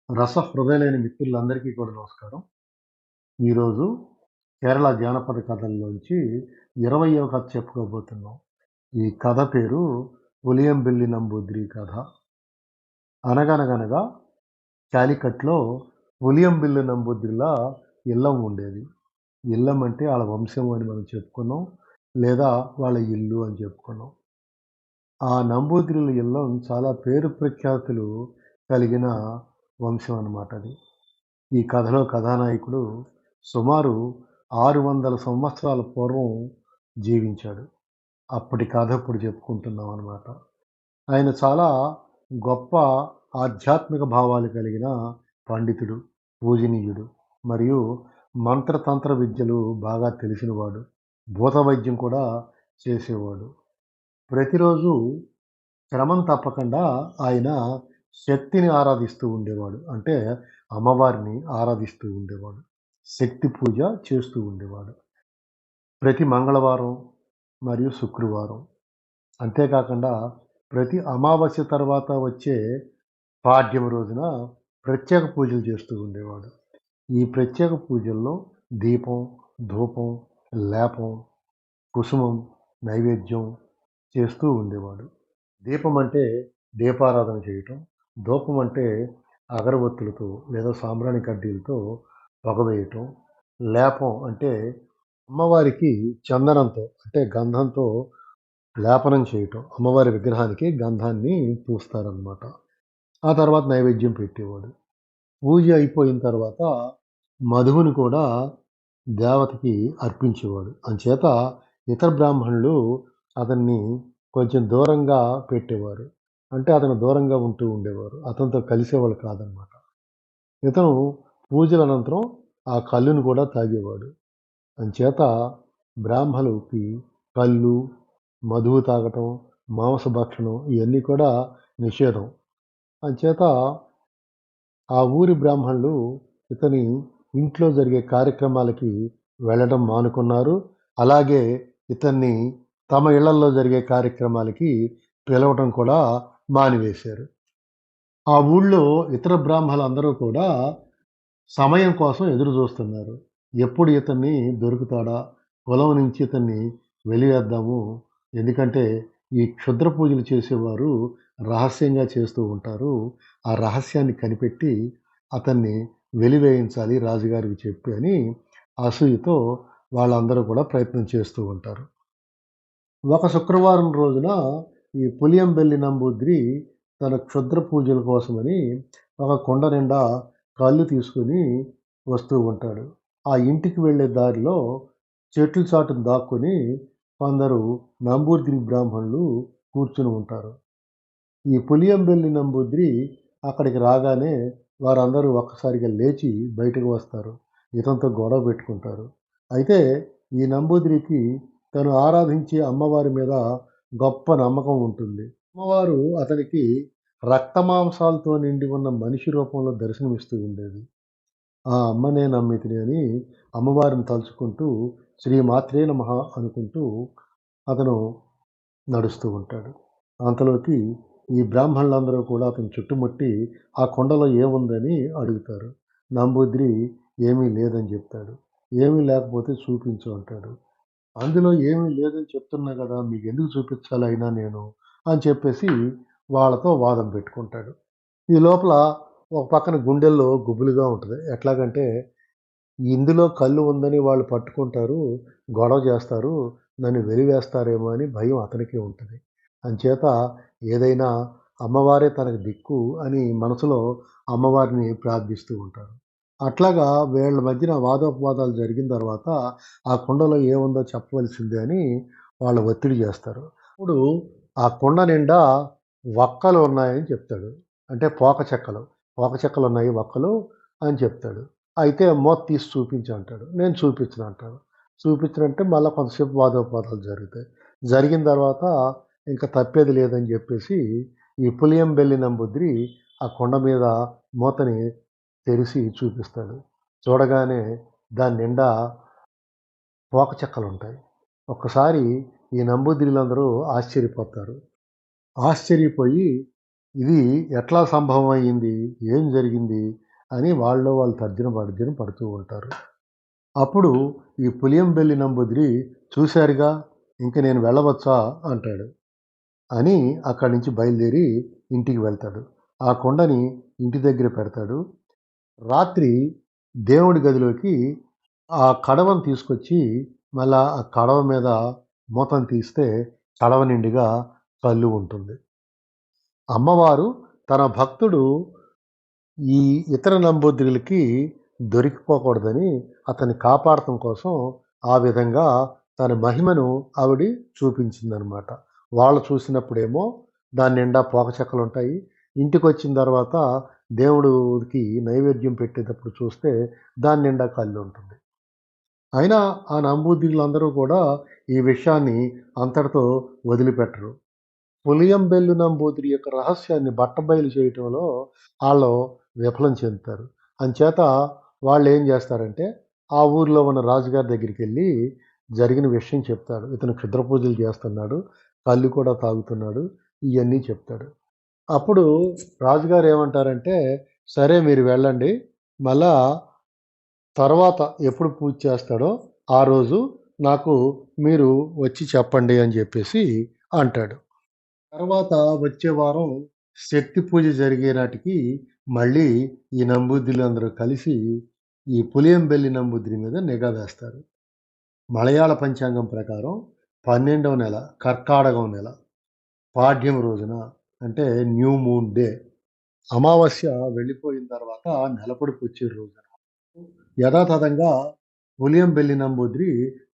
హృదయులైన మిత్రులందరికీ కూడా నమస్కారం. ఈరోజు కేరళ జానపద కథల్లోంచి 20వ కథ చెప్పుకోబోతున్నాం. ఈ కథ పేరు 'పులియంబెల్లి నంబూద్రి కథ'. అనగనగనగా కాలికట్‌లో పులియంబెల్లి నంబూద్రిల ఇల్లం ఉండేది. ఇల్లం అంటే ఆళ్ళ వంశం అని మనం చెప్పుకున్నాం. లేదా వాళ్ళ ఇల్లు అని చెప్పుకున్నాం. ఆ నంబూద్రిల ఇల్లం చాలా పేరు ప్రఖ్యాతులు కలిగిన వంశం అన్నమాట అది. ఈ కథలో కథానాయకుడు సుమారు 600 సంవత్సరాల పూర్వం జీవించాడు. అప్పటి కథ ఇప్పుడు చెప్పుకుంటున్నాం అనమాట. ఆయన చాలా గొప్ప ఆధ్యాత్మిక భావాలు కలిగిన పండితుడు, పూజనీయుడు మరియు మంత్రతంత్ర విద్యలు బాగా తెలిసినవాడు. భూత వైద్యం కూడా చేసేవాడు. ప్రతిరోజు క్రమం తప్పకుండా ఆయన శక్తిని ఆరాధిస్తూ ఉండేవాడు. అంటే అమ్మవారిని ఆరాధిస్తూ ఉండేవాడు. శక్తి పూజ చేస్తూ ఉండేవాడు. ప్రతి మంగళవారం మరియు శుక్రవారం. అంతేకాకుండా ప్రతి అమావాస్య తర్వాత వచ్చే పాడ్యం రోజున ప్రత్యేక పూజలు చేస్తూ ఉండేవాడు. ఈ ప్రత్యేక పూజల్లో దీపం, ధూపం, లేపం, కుసుమం, నైవేద్యం చేస్తూ ఉండేవాడు. దీపం అంటే దీపారాధన చేయటం. ధూపం అంటే అగరబత్తులతో లేదా సాంబ్రాణి కడ్డీలతో పొగవేయటం. లేపం అంటే అమ్మవారికి చందనంతో అంటే గంధంతో లేపనం చేయటం. అమ్మవారి విగ్రహానికి గంధాన్ని పూస్తారనమాట. ఆ తర్వాత నైవేద్యం పెట్టేవాడు. పూజ అయిపోయిన తర్వాత మధువుని కూడా దేవతకి అర్పించేవాడు. అంచేత ఇతర బ్రాహ్మణులు అతన్ని కొంచెం దూరంగా పెట్టేవారు. అంటే అతను దూరంగా ఉంటూ ఉండేవారు. అతనితో కలిసేవాళ్ళు కాదనమాట. ఇతను పూజల అనంతరం ఆ కల్లుని కూడా తాగేవాడు. అంచేత బ్రాహ్మలుకి కల్లు, మధువు తాగటం, మాంసభక్షణం ఇయన్నీ కూడా నిషేధం. అంచేత ఆ ఊరి బ్రాహ్మణులు ఇతని ఇంట్లో జరిగే కార్యక్రమాలకి వెళ్ళడం మానుకున్నారు. అలాగే ఇతన్ని తమ ఇళ్లల్లో జరిగే కార్యక్రమాలకి పిలవటం కూడా మానివేశారు. ఆ ఊళ్ళో ఇతర బ్రాహ్మలందరూ కూడా సమయం కోసం ఎదురు చూస్తున్నారు. ఎప్పుడు ఇతన్ని దొరుకుతాడా? పొలం నుంచి ఇతన్ని వెలివేద్దాము. ఎందుకంటే ఈ క్షుద్ర పూజలు చేసేవారు రహస్యంగా చేస్తూ ఉంటారు. ఆ రహస్యాన్ని కనిపెట్టి అతన్ని వెలివేయించాలి రాజుగారికి చెప్పి అని అసూయతో వాళ్ళందరూ కూడా ప్రయత్నం చేస్తూ ఉంటారు. ఒక శుక్రవారం రోజున ఈ పులియంబెల్లి నంబూద్రి తన క్షుద్ర పూజల కోసమని ఒక కుండ నిండా కళ్ళు తీసుకొని వస్తూ ఉంటాడు. ఆ ఇంటికి వెళ్ళే దారిలో చెట్ల చాటున దాక్కొని కొందరు నంబూద్రి బ్రాహ్మణులు కూర్చుని ఉంటారు. ఈ పులియంబెల్లి నంబూద్రి అక్కడికి రాగానే వారందరూ ఒక్కసారిగా లేచి బయటకు వస్తారు. ఇతనితో గొడవ పెట్టుకుంటారు. అయితే ఈ నంబూద్రికి తను ఆరాధించే అమ్మవారి మీద గొప్ప నమ్మకం ఉంటుంది. అమ్మవారు అతనికి రక్తమాంసాలతో నిండి ఉన్న మనిషి రూపంలో దర్శనమిస్తూ ఉండేది. ఆ అమ్మనే నమ్మితిని అని అమ్మవారిని తలుచుకుంటూ శ్రీమాత్రే నమః అనుకుంటూ అతను నడుస్తూ ఉంటాడు. అంతలోకి ఈ బ్రాహ్మణులందరూ కూడా అతన్ని చుట్టుముట్టి ఆ కుండలో ఏముందని అడుగుతారు. నంబూద్రి ఏమీ లేదని చెప్తాడు. ఏమీ లేకపోతే చూపించు అంటాడు. అందులో ఏమీ లేదని చెప్తున్నా గదా! మీకెందుకు చూపించాలి అయినా నేను అని చెప్పేసి వాళ్ళతో వాదన పెట్టుకుంటాడు. ఈ లోపల ఒక పక్కన గుండెల్లో గుబులుగా ఉంటది. ఎట్లాగంటే ఇందులో కల్లు ఉందని వాళ్ళు పట్టుకుంటారు, గొడవ చేస్తారు, నన్ను వెలివేస్తారేమో అని భయం అతనికి ఉంటది. అంచేత ఏదైనా అమ్మవారే తనకు దిక్కు అని మనసులో అమ్మవారిని ప్రార్థిస్తూ ఉంటారు. అట్లాగా వీళ్ళ మధ్యన వాదోపవాదాలు జరిగిన తర్వాత ఆ కుండలో ఏముందో చెప్పవలసిందే అని వాళ్ళు ఒత్తిడి చేస్తారు. అప్పుడు ఆ కుండ నిండా వక్కలు ఉన్నాయని చెప్తాడు. అంటే పోక చెక్కలు. పోక చెక్కలున్నాయి వక్కలు అని చెప్తాడు. అయితే మూత తీసి చూపించు అంటాడు. నేను చూపించను అంటాను. చూపించనంటే మళ్ళా కొంతసేపు వాదోపవాదాలు జరుగుతాయి. జరిగిన తర్వాత ఇంక తప్పేది లేదని జెప్పేసి ఈ పులియంబెల్లి నంబుద్రి ఆ కొండ మీద మూతని తెరిసి చూపిస్తాడు. చూడగానే దాని నిండా పోక చెక్కలుంటాయి. ఒక్కసారి ఈ నంబూద్రిలందరూ ఆశ్చర్యపోతారు. ఆశ్చర్యపోయి ఇది ఎట్లా సంభవం అయ్యింది? ఏం జరిగింది? అని వాళ్ళలో వాళ్ళు తర్జన పడుతూ ఉంటారు. అప్పుడు ఈ పులియంబెల్లి నంబూదిరి చూశారుగా ఇంక నేను వెళ్ళవచ్చా అంటాడు. అని అక్కడి నుంచి బయలుదేరి ఇంటికి వెళ్తాడు. ఆ కుండని ఇంటి దగ్గర పెడతాడు. రాత్రి దేవుడి గదిలోకి ఆ కడవను తీసుకొచ్చి మళ్ళా ఆ కడవ మీద మూతను తీస్తే కడవ నిండుగా కల్లు ఉంటుంది. అమ్మవారు తన భక్తుడు ఈ ఇతర నంబూద్రులకి దొరికిపోకూడదని అతన్ని కాపాడటం కోసం ఆ విధంగా తన మహిమను ఆవిడ చూపించిందనమాట. వాళ్ళు చూసినప్పుడేమో దాని నిండా పోకచెక్కలుంటాయి. ఇంటికొచ్చిన తర్వాత దేవుడికి నైవేద్యం పెట్టేటప్పుడు చూస్తే దాని నిండా కల్లుంటుంది. అయినా ఆ నంబూద్రులందరూ కూడా ఈ విషయాన్ని అంతటితో వదిలిపెట్టరు. పులియంబెల్లు నంబూదిరి యొక్క రహస్యాన్ని బట్టబయలు చేయటంలో ఆళ్ళు విఫలం చెందుతారు. అంచేత వాళ్ళేం జేస్తారంటే, ఆ ఊర్లో ఉన్న రాజుగారి దగ్గరికెళ్ళి జరిగిన విషయం చెప్తాడు. ఇతను క్షుద్ర పూజలు చేస్తున్నాడు, కల్లు కూడా తాగుతున్నాడు, ఇయన్నీ చెప్తాడు. అప్పుడు రాజుగారు ఏమంటారంటే, సరే మీరు వెళ్ళండి. మళ్ళా తర్వాత ఎప్పుడు పూజ చేస్తాడో ఆ రోజు నాకు మీరు వచ్చి చెప్పండి అని జెప్పేసి అంటాడు. తర్వాత వచ్చే వారం శక్తి పూజ జరిగే నాటికి మళ్ళీ ఈ నంబూద్రులందరూ కలిసి ఈ పులియంబెల్లి నంబూద్రి మీద నిఘా వేస్తారు. మలయాళ పంచాంగం ప్రకారం 12వ నెల కర్కాటకం నెల పాడ్యం రోజున అంటే న్యూ మూన్ డే అమావాస్య వెళ్ళిపోయిన తర్వాత నెలపొడుపొచ్చే రోజున యథాతథంగా పులియంబెల్లి నంబూద్రి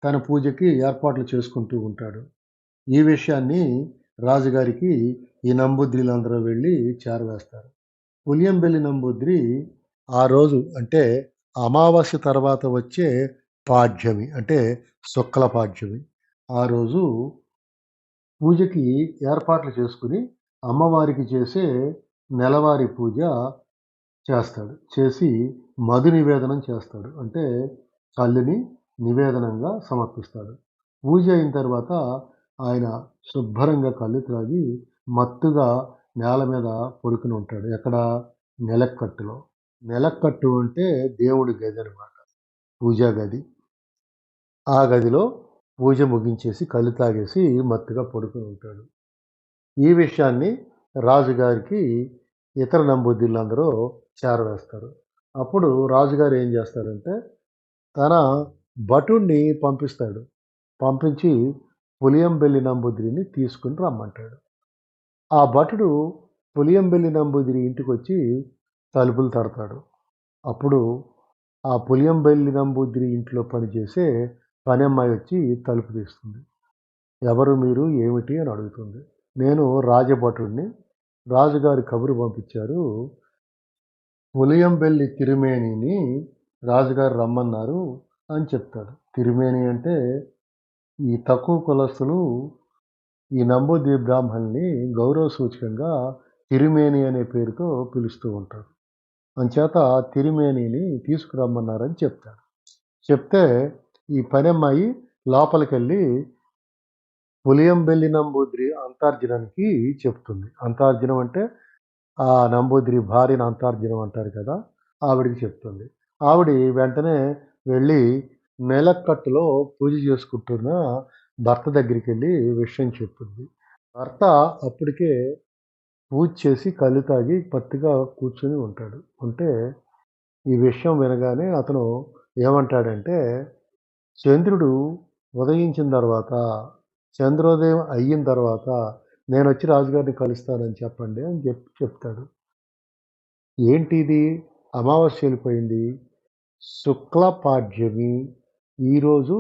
తన పూజకి ఏర్పాట్లు చేసుకుంటూ ఉంటాడు. ఈ విషయాన్ని రాజుగారికి ఈ నంబూద్రులందరూ వెళ్ళి చేరవేస్తారు. పులియంబెల్లి నంబూద్రి ఆ రోజు అంటే అమావాస్య తర్వాత వచ్చే పాడ్యమి అంటే శుక్ల పాడ్యమి. ఆ రోజు పూజకి ఏర్పాట్లు చేసుకొని అమ్మవారికి చేసే నెలవారీ పూజ చేస్తాడు. చేసి మధు నివేదనం చేస్తాడు. అంటే కల్లుని నివేదనంగా సమర్పిస్తాడు. పూజ అయిన తర్వాత ఆయన శుభ్రంగా కల్లు త్రాగి మత్తుగా నేల మీద పడుకొని ఉంటాడు. ఎక్కడ? నెలక్కట్టులో. నెలక్కట్టు అంటే దేవుడి గది అనమాట. పూజా గది. ఆ గదిలో పూజ ముగించేసి కల్లు తాగేసి మత్తుగా పడుకొని ఉంటాడు. ఈ విషయాన్ని రాజుగారికి ఇతర నంబూద్రులందరూ చేరవేస్తారు. అప్పుడు రాజుగారు ఏం చేస్తారంటే, తన భటుడిని పంపిస్తాడు. పంపించి పులియంబెల్లి నంబూద్రిని తీసుకొని రమ్మంటాడు. ఆ భటుడు పులియంబెల్లి నంబూదిరి ఇంటికొచ్చి తలుపులు తడతాడు. అప్పుడు ఆ పులియంబెల్లి నంబూదిరి ఇంట్లో పనిచేసే పనమ్మాయి వచ్చి తలుపు తీస్తుంది. ఎవరు మీరు? ఏమిటి? అని అడుగుతుంది. నేను రాజభటుడిని. రాజుగారు కబురు పంపించారు. పులియంబెల్లి తిరుమేనిని రాజుగారు రమ్మన్నారు అని చెప్తాడు. తిరుమేని అంటే ఈ తక్కువ కులస్తులు ఈ నంబూదిరి బ్రాహ్మణుల్ని గౌరవ సూచకంగా తిరుమేని అనే పేరుతో పిలుస్తూ ఉంటారు. అంచేత తిరుమేనిని తీసుకురమ్మన్నారని చెప్తాడు. చెప్తే ఈ పనమ్మాయి లోపలికెళ్ళి పులియంబెల్లి నంబూదిరి అంతర్జనానికి చెప్తుంది. అంతర్జనం అంటే ఆ నంబూదిరి భార్యను అంతర్జనం అంటారు కదా! ఆవిడకి చెప్తుంది. ఆవిడ వెంటనే వెళ్ళి నెలక్కట్టులో పూజ చేసుకుంటున్న భర్త దగ్గరికెళ్ళి విషయం చెప్తుంది. భర్త అప్పటికే పూజ చేసి కల్లు తాగి పత్తిగా కూర్చొని ఉంటాడు. ఉంటే ఈ విషయం వినగానే అతను ఏమంటాడంటే, చంద్రుడు ఉదయించిన తర్వాత, చంద్రోదయం అయిన తర్వాత నేనొచ్చి రాజుగారిని కలుస్తానని చెప్పండి అని చెప్తాడు. ఏంటిది? అమావాస్య వెళ్ళిపోయింది. శుక్ల పాడ్యమి. ఈరోజు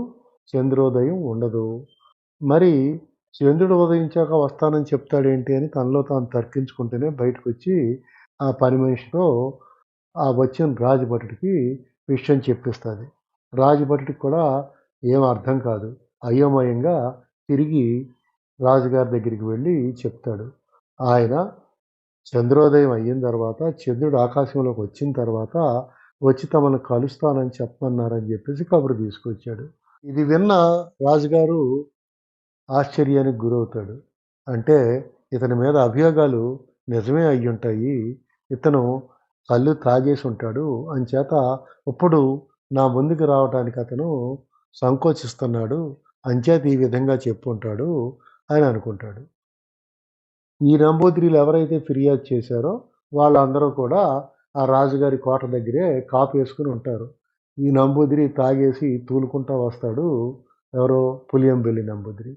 చంద్రోదయం ఉండదు. మరి చంద్రుడు ఉదయించాక వస్తానని చెప్తాడేంటి అని తనలో తాను తర్కించుకుంటూనే బయటకొచ్చి ఆ పని మనిషితో ఆ వచ్చిన రాజభటుడికి విషయం చెప్పిస్తది. రాజభటుడికి కూడా ఏం అర్థం కాదు. అయోమయంగా తిరిగి రాజుగారి దగ్గరికి వెళ్ళి చెప్తాడు. ఆయన చంద్రోదయం అయిన తర్వాత, చంద్రుడు ఆకాశంలోకి వచ్చిన తర్వాత వచ్చి తమను కలుస్తానని చెప్పమన్నారని చెప్పేసి కబురు తీసుకొచ్చాడు. ఇది విన్న రాజుగారు ఆశ్చర్యానికి గురవుతాడు. అంటే ఇతని మీద అభియోగాలు నిజమే అయ్యుంటాయి. ఇతను కళ్ళు తాగేసి ఉంటాడు. అంచేత ఇప్పుడు నా ముందుకు రావటానికి అతను సంకోచిస్తున్నాడు. అంచేత ఈ విధంగా చెప్పుంటాడు అని అనుకుంటాడు. ఈ నంబూద్రిలు ఎవరైతే ఫిర్యాదు చేశారో వాళ్ళందరూ కూడా ఆ రాజుగారి కోట దగ్గరే కాపేసుకొని ఉంటారు. ఈ నంబూదిరి తాగేసి తూలుకుంటా వస్తాడు. ఎవరో పులియంబెల్లి నంబూదిరి.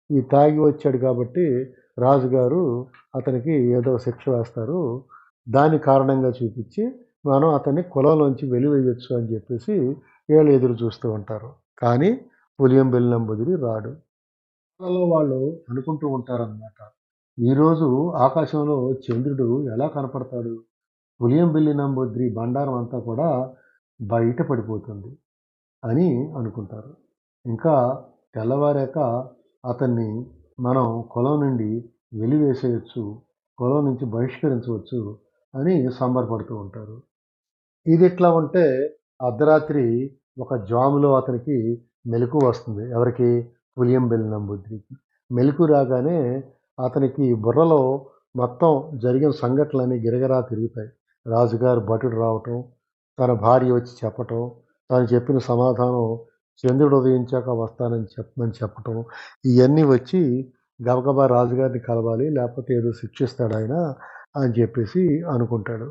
ఈ తాగి వచ్చాడు కాబట్టి రాజుగారు అతనికి ఏదో శిక్ష వేస్తారు. దాన్ని కారణంగా చూపించి మనం అతన్ని కులంలోంచి వెలివేయొచ్చు అని చెప్పేసి వీళ్ళు ఎదురు చూస్తూ ఉంటారు. కానీ పులియంబెల్లి నంబూదిరి రాడు. వాళ్ళలో వాళ్ళు అనుకుంటూ ఉంటారనమాట. ఈరోజు ఆకాశంలో చంద్రుడు ఎలా కనపడతాడు? పులియంబెల్లి నంబూద్రి బండారం అంతా కూడా బయట పడిపోతుంది అని అనుకుంటారు. ఇంకా తెల్లవారాక అతన్ని మనం కులం నుండి వెలివేసేయొచ్చు, కులం నుంచి బహిష్కరించవచ్చు అని సంబరపడుతూ ఉంటారు. ఇదిట్లా ఉంటే అర్ధరాత్రి ఒక జాములో అతనికి మెలకువ వస్తుంది. ఎవరికి? పులియంబెల్లి నంబూద్రికి. మెలుకువ రాగానే అతనికి బుర్రలో మొత్తం జరిగిన సంఘటనలన్నీ గిరగిరా తిరుగుతాయి. రాజుగారు భటుడు రావటం, తన భార్య వచ్చి చెప్పటం, తను చెప్పిన సమాధానం చంద్రుడు ఉదయించాక వస్తానని చెప్పమని చెప్పటం, ఇయన్నీ వచ్చి గబగబా రాజుగారిని కలవాలి, లేకపోతే ఏదో శిక్షిస్తాడాయన అని చెప్పేసి అనుకుంటాడు.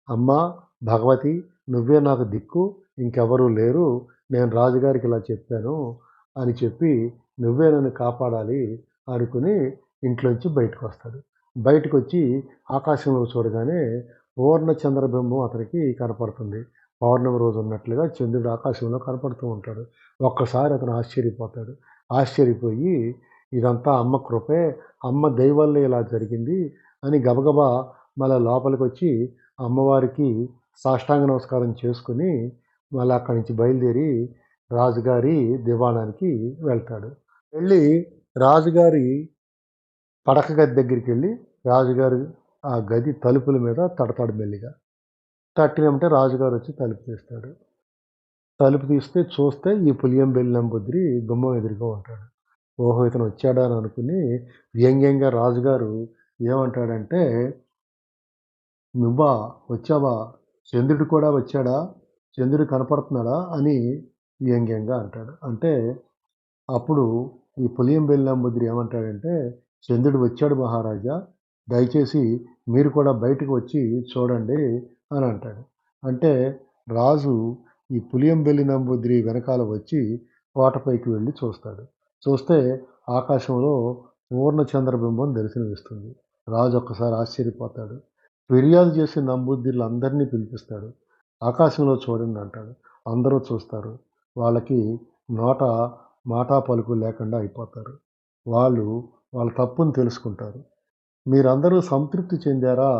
అమ్మా భగవతి, నువ్వే నాకు దిక్కు, ఇంకెవరూ లేరు. నేను రాజుగారికి ఇలా చెప్పాను అని చెప్పి నువ్వే నన్ను కాపాడాలి అనుకుని ఇంట్లోంచి బయటకొస్తాడు. బయటకొచ్చి ఆకాశంలో చూడగానే పూర్ణ చంద్రబింబం అతనికి కనపడుతుంది. పౌర్ణమి రోజు ఉన్నట్లుగా చంద్రుడు ఆకాశంలో కనపడుతూ ఉంటాడు. ఒక్కసారి అతను ఆశ్చర్యపోతాడు. ఆశ్చర్యపోయి ఇదంతా అమ్మ కృపే, అమ్మ దయ వల్లే ఇలా జరిగింది అని గబగబా మళ్ళా లోపలికొచ్చి అమ్మవారికి సాష్టాంగ నమస్కారం చేసుకొని మళ్ళీ అక్కడి నుంచి బయలుదేరి రాజుగారి దివాణానికి వెళ్తాడు. వెళ్ళి రాజుగారి పడక గది దగ్గరికెళ్ళి రాజుగారు ఆ గది తలుపుల మీద తడతాడు మెల్లిగా. తట్టినెంబటే రాజుగారు వచ్చి తలుపు తీస్తాడు. తలుపు తీస్తే చూస్తే ఈ పులియంబెల్లి నంబూద్రి గుమ్మం ఎదురుగా ఉంటాడు. ఓహో! ఇతను వచ్చాడా అని అనుకుని వ్యంగ్యంగా రాజుగారు ఏమంటాడంటే, నువ్వా? వచ్చావా? చంద్రుడు కూడా వచ్చాడా? చంద్రుడు కనపడుతున్నాడా? అని వ్యంగ్యంగా అంటాడు. అంటే అప్పుడు ఈ పులియంబెల్లి నంబూద్రి ఏమంటాడంటే, చంద్రుడు వచ్చాడు మహారాజా! దయచేసి మీరు కూడా బయటకు వచ్చి చూడండి అని అంటాడు. అంటే రాజు ఈ పులియంబెల్లి నంబూద్రి వెనకాల వచ్చి కోటపైకి వెళ్ళి చూస్తాడు. చూస్తే ఆకాశంలో పూర్ణ చంద్రబింబం దర్శనమిస్తుంది. రాజు ఒక్కసారి ఆశ్చర్యపోతాడు. ఫిర్యాదు చేసిన నంబూద్రిలందరినీ పిలిపిస్తాడు. ఆకాశంలో చూడండి అంటాడు. అందరూ చూస్తారు. వాళ్ళకి నోట మాటా పలుకు లేకుండా అయిపోతారు. వాళ్ళు వాళ్ళ తప్పుని తెలుసుకుంటారు. మీరందరూ సంతృప్తి చెందారా?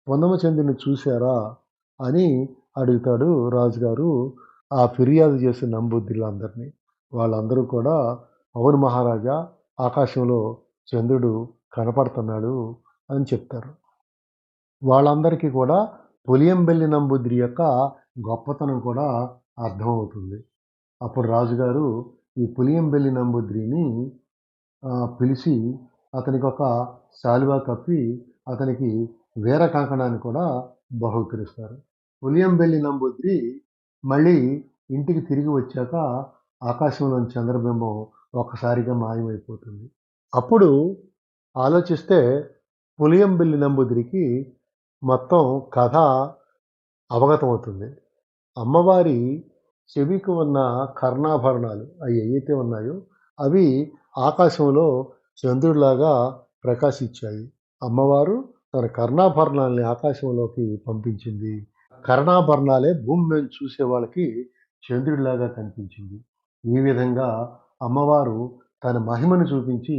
పున్నమచంద్రుడిని చూసారా? అని అడుగుతాడు రాజుగారు ఆ ఫిర్యాదు చేసిన నంబూద్రిలందరినీ. వాళ్ళందరూ కూడా అవును మహారాజా, ఆకాశంలో చంద్రుడు కనపడుతున్నాడు అని చెప్తారు. వాళ్ళందరికీ కూడా పులియంబెల్లి నంబూద్రి యొక్క గొప్పతనం కూడా అర్థమవుతుంది. అప్పుడు రాజుగారు ఈ పులియంబెల్లి నంబూద్రిని పిలిచి అతనికొక శాలువా కప్పి అతనికి వీర కంకణాన్ని కూడా బహూకరిస్తారు. పులియంబెల్లి నంబూద్రి మళ్ళీ ఇంటికి తిరిగి వచ్చాక ఆకాశంలోని చంద్రబింబం ఒక్కసారిగా మాయమైపోతుంది. అప్పుడు ఆలోచిస్తే పులియంబెల్లి నంబూద్రికి మొత్తం కథ అవగతమవుతుంది. అమ్మవారి చెవికి ఉన్న కర్ణాభరణాలు అవి ఏవైతే ఉన్నాయో అవి ఆకాశంలో చంద్రుడిలాగా ప్రకాశించాయి. అమ్మవారు తన కర్ణాభరణాల్ని ఆకాశంలోకి పంపించింది. కర్ణాభరణాలే భూమి మీద చూసే వాళ్ళకి చంద్రుడిలాగా కనిపించింది. ఈ విధంగా అమ్మవారు తన మహిమను చూపించి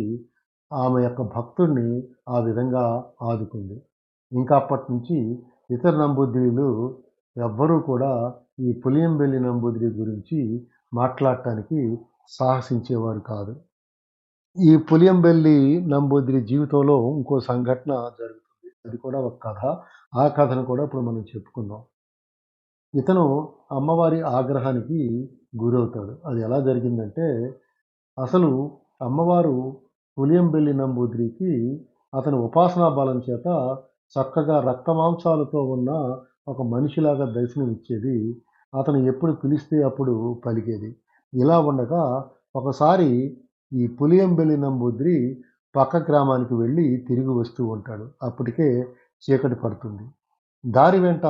ఆమె యొక్క భక్తుడిని ఆ విధంగా ఆదుకుంది. ఇంకా అప్పటినుంచి ఇతర నంబూద్రిలు ఎవ్వరూ కూడా ఈ పులియంబెల్లి నంబూద్రి గురించి మాట్లాడటానికి సాహసించేవారు కాదు. ఈ పులియంబెల్లి నంబూద్రి జీవితంలో ఇంకో సంఘటన జరుగుతుంది. అది కూడా ఒక కథ. ఆ కథను కూడా ఇప్పుడు మనం చెప్పుకుందాం. ఇతను అమ్మవారి ఆగ్రహానికి గురవుతాడు. అది ఎలా జరిగిందంటే, అసలు అమ్మవారు పులియంబెల్లి నంబూద్రికి అతని ఉపాసనా బలం చేత చక్కగా రక్తమాంసాలతో ఉన్న ఒక మనిషిలాగా దర్శనమిచ్చేది. అతను ఎప్పుడు పిలిస్తే అప్పుడు పలికేది. ఇలా ఉండగా ఒకసారి ఈ పులియంబెల్లి నంబూద్రి పక్క గ్రామానికి వెళ్ళి తిరిగి వస్తూ ఉంటాడు. అప్పటికే చీకటి పడుతుంది. దారి వెంట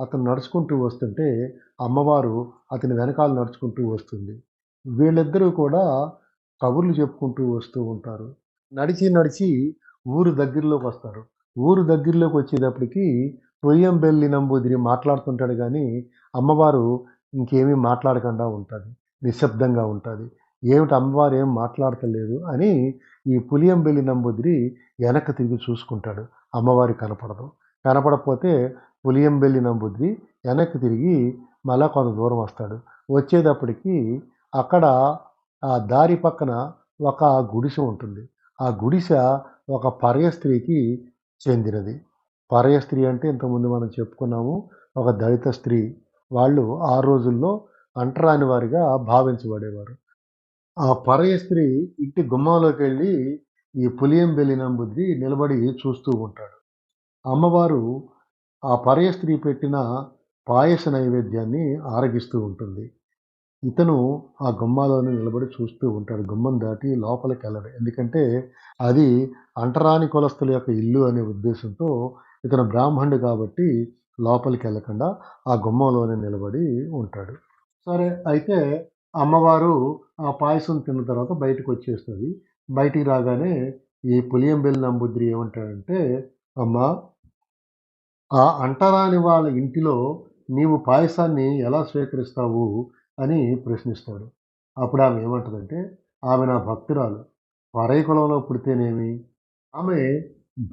అతను నడుచుకుంటూ వస్తుంటే అమ్మవారు అతని వెనకాల నడుచుకుంటూ వస్తుంది. వీళ్ళిద్దరూ కూడా కబుర్లు చెప్పుకుంటూ వస్తూ ఉంటారు. నడిచి, నడిచి ఊరు దగ్గరలోకొస్తారు. ఊరు దగ్గరలోకొచ్చేటప్పటికి పొయ్యంబెల్లి నంబూదిరి మాట్లాడుతుంటాడు గానీ, అమ్మవారు ఇంకేమీ మాట్లాడకుండా ఉంటది. నిశ్శబ్దంగా ఉంటది. ఏమిటి అమ్మవారు ఏం మాట్లాడతలేదు అని ఈ పులియంబెల్లి నంబూదిరి వెనక్కి తిరిగి చూసుకుంటాడు. అమ్మవారు కనపడదు. కనపడకపోతే పులియంబెల్లి నంబూదిరి వెనక్కి తిరిగి మళ్ళా కొంత దూరం వస్తాడు. వచ్చేటప్పటికి అక్కడ ఆ దారి పక్కన ఒక గుడిసె ఉంటుంది. ఆ గుడిసె ఒక పరయ స్త్రీకి చెందినది. పరయ స్త్రీ అంటే ఇంతకుముందు మనం చెప్పుకున్నాము. ఒక దళిత స్త్రీ. వాళ్ళు ఆ రోజుల్లో అంటరాని వారిగా భావించబడేవారు. ఆ పరయ స్త్రీ ఇంటి గుమ్మంలోకెళ్ళి ఈ పులియంబెల్లి నంబుద్రి నిలబడి చూస్తూ ఉంటాడు. అమ్మవారు ఆ పరయ స్త్రీ పెట్టిన పాయస నైవేద్యాన్ని ఆరగిస్తూ ఉంటుంది. ఇతను ఆ గుమ్మాలోనే నిలబడి చూస్తూ ఉంటాడు. గుమ్మం దాటి లోపలికెళ్ళడు. ఎందుకంటే అది అంటరాని కులస్తుల యొక్క ఇల్లు అనే ఉద్దేశంతో ఇతను బ్రాహ్మణుడు కాబట్టి లోపలికెళ్ళకుండా ఆ గుమ్మంలోనే నిలబడి ఉంటాడు. సరే అయితే అమ్మవారు ఆ పాయసం తిన్న తర్వాత బయటకొచ్చేస్తది. బయటికి రాగానే ఈ పులియంబెల్లి నంబుద్రి ఏమంటాడంటే, "అమ్మా! ఆ అంటరాని వాళ్ళ ఇంటిలో నీవు పాయసాన్ని ఎలా స్వీకరిస్తావు?" అని ప్రశ్నిస్తాడు. అప్పుడు ఆమె ఏమంటదంటే, ఆమె నా భక్తురాలు. పరాయి కులంలో పుడితేనేమి, ఆమె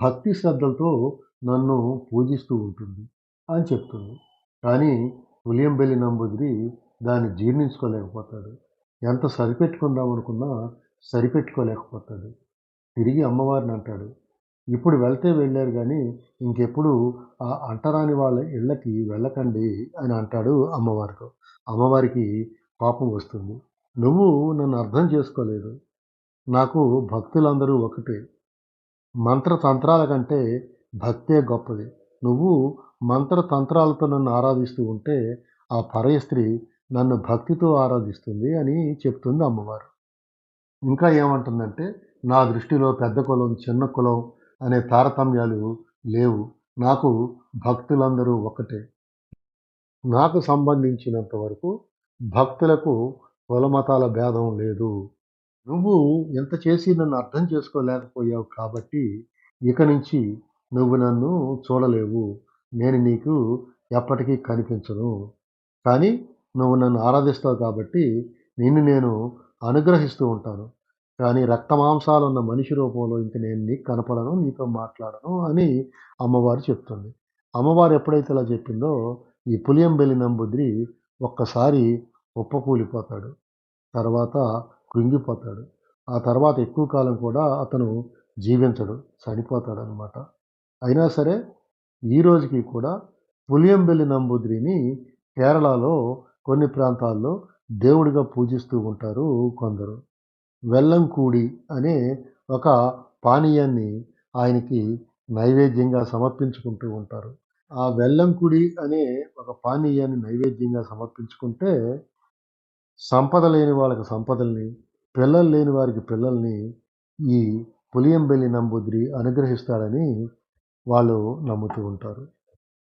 భక్తి శ్రద్ధలతో నన్ను పూజిస్తూ ఉంటుంది అని చెప్తుంది. కానీ ఉలియంబెల్లి నంబూదిరి దాన్ని జీర్ణించుకోలేకపోతాడు. ఎంత సరిపెట్టుకుందామనుకున్నా సరిపెట్టుకోలేకపోతాడు. తిరిగి అమ్మవారిని అంటాడు. ఇప్పుడు వెళ్తే వెళ్లారు గానీ, ఇంకెప్పుడు ఆ అంటరాని వాళ్ళ ఇళ్ళకి వెళ్ళకండి అని అంటాడు అమ్మవారితో. అమ్మవారికి కోపం వస్తుంది. నువ్వు నన్ను అర్థం చేసుకోలేదు. నాకు భక్తులందరూ ఒకటే. మంత్రతంత్రాల కంటే భక్తే గొప్పది. నువ్వు మంత్రతంత్రాలతో నన్ను ఆరాధిస్తూ ఉంటే, ఆ పరయ స్త్రీ నన్ను భక్తితో ఆరాధిస్తుంది అని చెప్తుంది అమ్మవారు. ఇంకా ఏమంటుందంటే, నా దృష్టిలో పెద్ద కులం, చిన్న కులం అనే తారతమ్యాలు లేవు. నాకు భక్తులందరూ ఒకటే. నాకు సంబంధించినంత వరకు భక్తులకు కులమతాల భేదం లేదు. నువ్వు ఇంత చేసి నన్ను అర్థం చేసుకోలేకపోయావు కాబట్టి, ఇక నుంచి నువ్వు నన్ను చూడలేవు. నేను నీకు ఎప్పటికీ కనిపించను. కానీ నువ్వు నన్ను ఆరాధిస్తావు కాబట్టి, నిన్ను నేను అనుగ్రహిస్తూ ఉంటాను. కానీ రక్తమాంసాలున్న మనిషి రూపంలో ఇంక నేను నీకు కనపడను, నీతో మాట్లాడను అని అమ్మవారు చెప్తుంది. అమ్మవారు ఎప్పుడైతే ఇలా చెప్పిందో, ఈ పులియంబెల్లి నంబుద్రి ఒక్కసారి కుప్పకూలిపోతాడు. తర్వాత కృంగిపోతాడు. ఆ తర్వాత ఎక్కువ కాలం కూడా అతను జీవించడు. చనిపోతాడనమాట. అయినా సరే ఈ రోజుకి కూడా పులియంబెల్లి నంబూద్రిని కేరళలో కొన్ని ప్రాంతాల్లో దేవుడిగా పూజిస్తూ ఉంటారు కొందరు. వెల్లంకూడి అనే ఒక పానీయాన్ని ఆయనకి నైవేద్యంగా సమర్పించుకుంటూ ఉంటారు. ఆ వెల్లంకుడి అనే ఒక పానీయాన్ని నైవేద్యంగా సమర్పించుకుంటే సంపద లేని వాళ్ళకి సంపదల్ని, పిల్లలు లేని వారికి పిల్లల్ని ఈ పులియంబెల్లి నంబూద్రి అనుగ్రహిస్తాడని వాళ్ళు నమ్ముతూ ఉంటారు.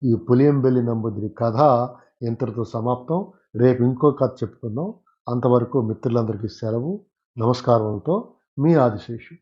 ఈ పులియంబెల్లి నంబూద్రి కథ ఇంతటితో సమాప్తం. రేపు ఇంకో కథ చెప్పుకుందాం. అంతవరకు మిత్రులందరికీ సెలవు. నమస్కారములతో మీ ఆదిశేషు.